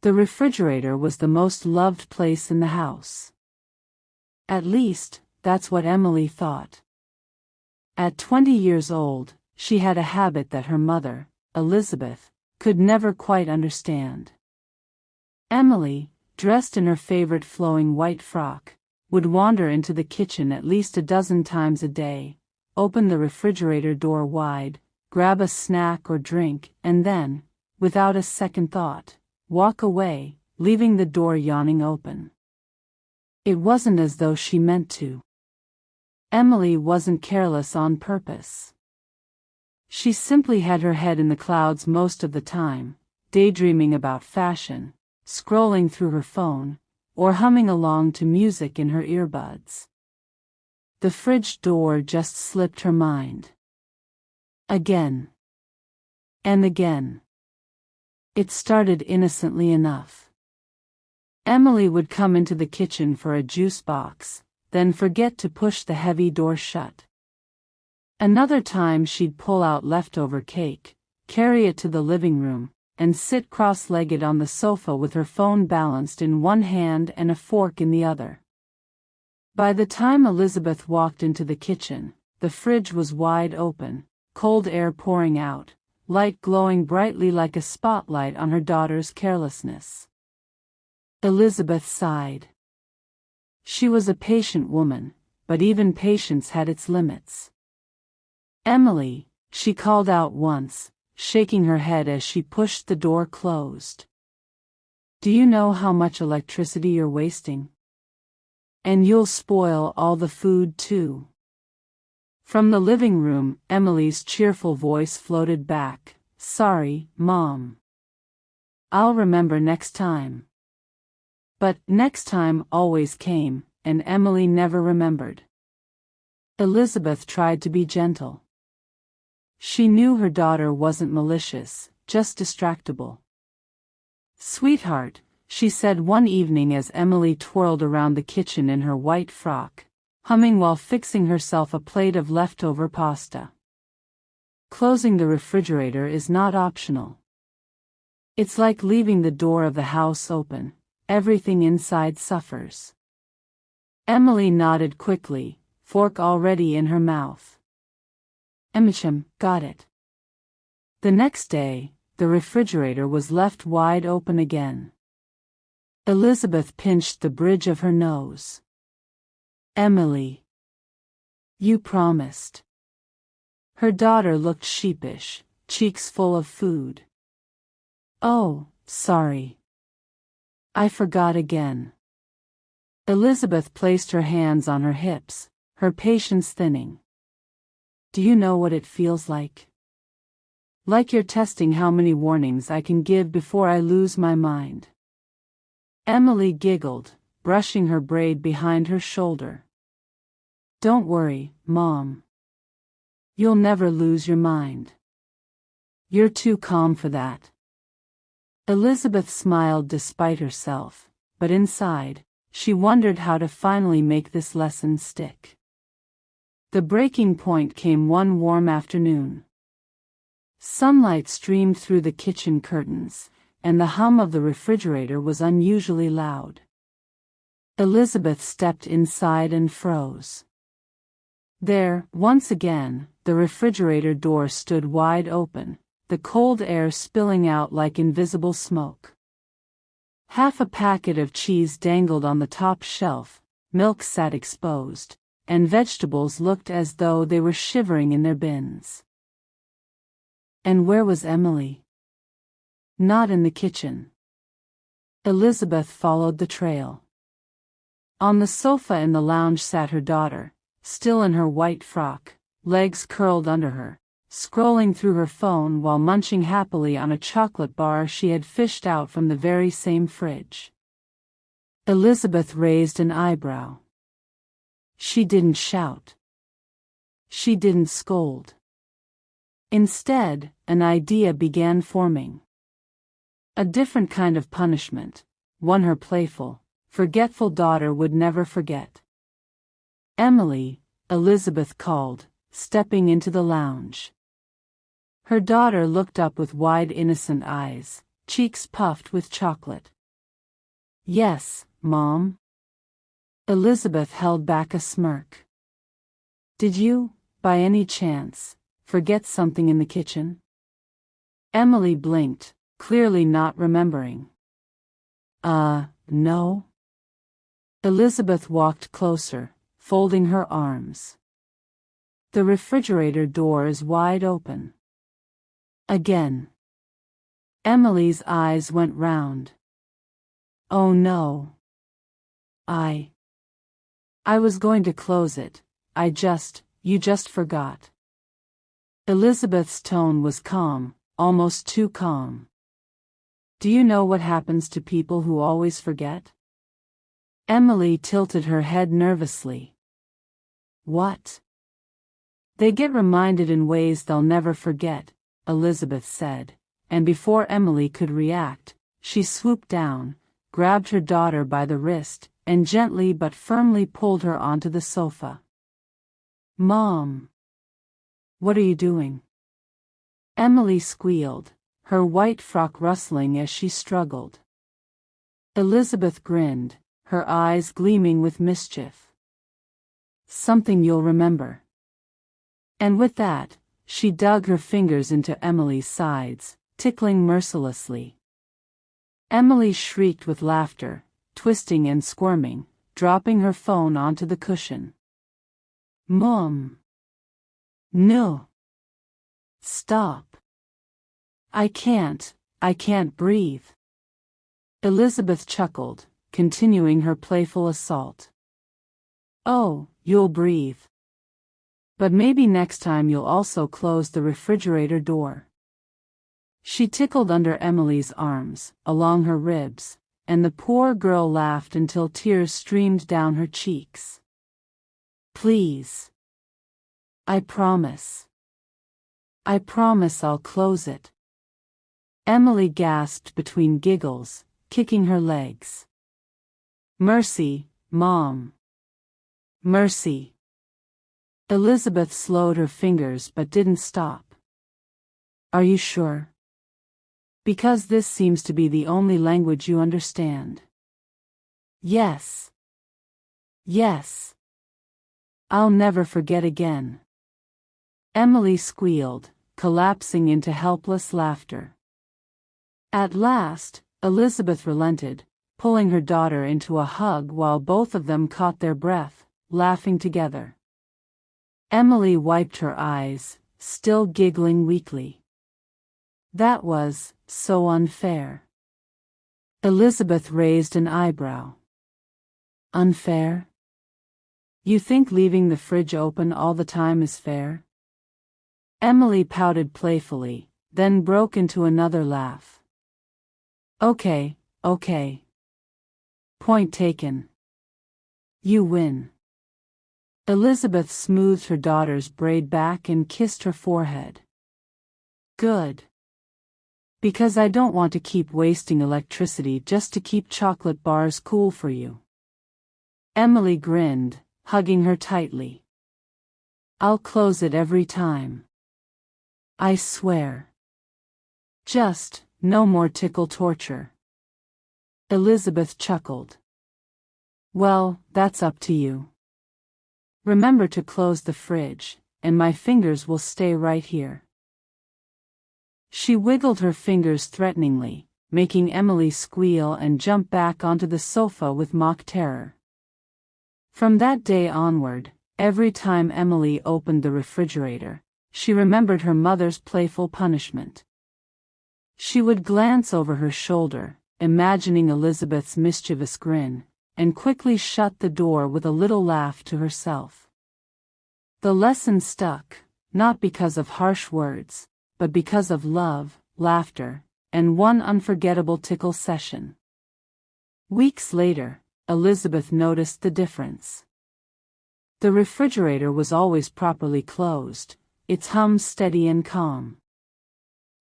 The refrigerator was the most loved place in the house. At least, that's what Emily thought. At 20 years old, she had a habit that her mother, Elizabeth, could never quite understand. Emily, dressed in her favorite flowing white frock, would wander into the kitchen at least a dozen times a day, open the refrigerator door wide, grab a snack or drink, and then, without a second thought, walk away, leaving the door yawning open. It wasn't as though she meant to. Emily wasn't careless on purpose. She simply had her head in the clouds most of the time, daydreaming about fashion, scrolling through her phone, or humming along to music in her earbuds. The fridge door just slipped her mind. Again. And again. It started innocently enough. Emily would come into the kitchen for a juice box, then forget to push the heavy door shut. Another time she'd pull out leftover cake, carry it to the living room, and sit cross-legged on the sofa with her phone balanced in one hand and a fork in the other. By the time Elizabeth walked into the kitchen, the fridge was wide open, cold air pouring out, light glowing brightly like a spotlight on her daughter's carelessness. Elizabeth sighed. She was a patient woman, but even patience had its limits. "Emily," she called out once, shaking her head as she pushed the door closed. "Do you know how much electricity you're wasting? And you'll spoil all the food too." From the living room, Emily's cheerful voice floated back, "Sorry, Mom. I'll remember next time." But next time always came, and Emily never remembered. Elizabeth tried to be gentle. She knew her daughter wasn't malicious, just distractible. "Sweetheart," she said one evening as Emily twirled around the kitchen in her white frock, humming while fixing herself a plate of leftover pasta. "Closing the refrigerator is not optional. It's like leaving the door of the house open. Everything inside suffers." Emily nodded quickly, fork already in her mouth. Got it." The next day, the refrigerator was left wide open again. Elizabeth pinched the bridge of her nose. "Emily, you promised." Her daughter looked sheepish, cheeks full of food. "Oh, sorry. I forgot again." Elizabeth placed her hands on her hips, her patience thinning. "Do you know what it feels like? Like you're testing how many warnings I can give before I lose my mind." Emily giggled, brushing her braid behind her shoulder. "Don't worry, Mom. You'll never lose your mind. You're too calm for that." Elizabeth smiled despite herself, but inside, she wondered how to finally make this lesson stick. The breaking point came one warm afternoon. Sunlight streamed through the kitchen curtains, and the hum of the refrigerator was unusually loud. Elizabeth stepped inside and froze. There, once again, the refrigerator door stood wide open, the cold air spilling out like invisible smoke. Half a packet of cheese dangled on the top shelf, milk sat exposed, and vegetables looked as though they were shivering in their bins. And where was Emily? Not in the kitchen. Elizabeth followed the trail. On the sofa in the lounge sat her daughter, still in her white frock, legs curled under her, scrolling through her phone while munching happily on a chocolate bar she had fished out from the very same fridge. Elizabeth raised an eyebrow. She didn't shout. She didn't scold. Instead, an idea began forming. A different kind of punishment, one her playful, forgetful daughter would never forget. "Emily," Elizabeth called, stepping into the lounge. Her daughter looked up with wide innocent eyes, cheeks puffed with chocolate. Yes, Mom. Elizabeth held back a smirk. Did you, by any chance, forget something in the kitchen? Emily blinked, clearly not remembering. No. Elizabeth walked closer, folding her arms. The refrigerator door is wide open. Again. Emily's eyes went round. Oh no. I was going to close it. You just forgot. Elizabeth's tone was calm, almost too calm. Do you know what happens to people who always forget? Emily tilted her head nervously. What? They get reminded in ways they'll never forget, Elizabeth said, and before Emily could react, she swooped down, grabbed her daughter by the wrist, and gently but firmly pulled her onto the sofa. Mom! What are you doing? Emily squealed, her white frock rustling as she struggled. Elizabeth grinned, her eyes gleaming with mischief. Something you'll remember. And with that, she dug her fingers into Emily's sides, tickling mercilessly. Emily shrieked with laughter, twisting and squirming, dropping her phone onto the cushion. Mom! No! Stop! I can't breathe. Elizabeth chuckled, continuing her playful assault. Oh, you'll breathe. But maybe next time you'll also close the refrigerator door. She tickled under Emily's arms, along her ribs, and the poor girl laughed until tears streamed down her cheeks. Please. I promise. I promise I'll close it. Emily gasped between giggles, kicking her legs. Mercy, Mom. Mercy. Elizabeth slowed her fingers but didn't stop. Are you sure? Because this seems to be the only language you understand. Yes. Yes. I'll never forget again. Emily squealed, collapsing into helpless laughter. At last, Elizabeth relented, pulling her daughter into a hug while both of them caught their breath, laughing together. Emily wiped her eyes, still giggling weakly. That was so unfair. Elizabeth raised an eyebrow. Unfair? You think leaving the fridge open all the time is fair? Emily pouted playfully, then broke into another laugh. Okay. Point taken. You win. Elizabeth smoothed her daughter's braid back and kissed her forehead. Good. Because I don't want to keep wasting electricity just to keep chocolate bars cool for you. Emily grinned, hugging her tightly. I'll close it every time. I swear. Just, no more tickle torture. Elizabeth chuckled. Well, that's up to you. Remember to close the fridge, and my fingers will stay right here. She wiggled her fingers threateningly, making Emily squeal and jump back onto the sofa with mock terror. From that day onward, every time Emily opened the refrigerator, she remembered her mother's playful punishment. She would glance over her shoulder, imagining Elizabeth's mischievous grin, and quickly shut the door with a little laugh to herself. The lesson stuck, not because of harsh words, but because of love, laughter, and one unforgettable tickle session. Weeks later, Elizabeth noticed the difference. The refrigerator was always properly closed, its hum steady and calm.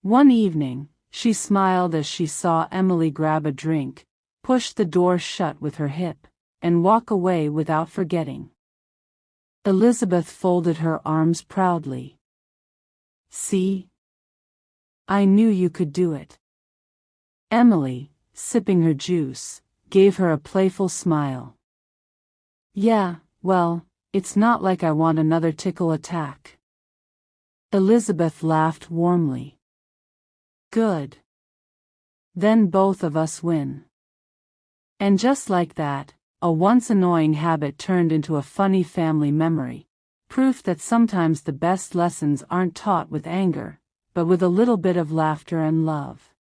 One evening, she smiled as she saw Emily grab a drink, push the door shut with her hip, and walk away without forgetting. Elizabeth folded her arms proudly. See? I knew you could do it. Emily, sipping her juice, gave her a playful smile. Yeah, well, it's not like I want another tickle attack. Elizabeth laughed warmly. Good. Then both of us win. And just like that, a once annoying habit turned into a funny family memory, proof that sometimes the best lessons aren't taught with anger, but with a little bit of laughter and love.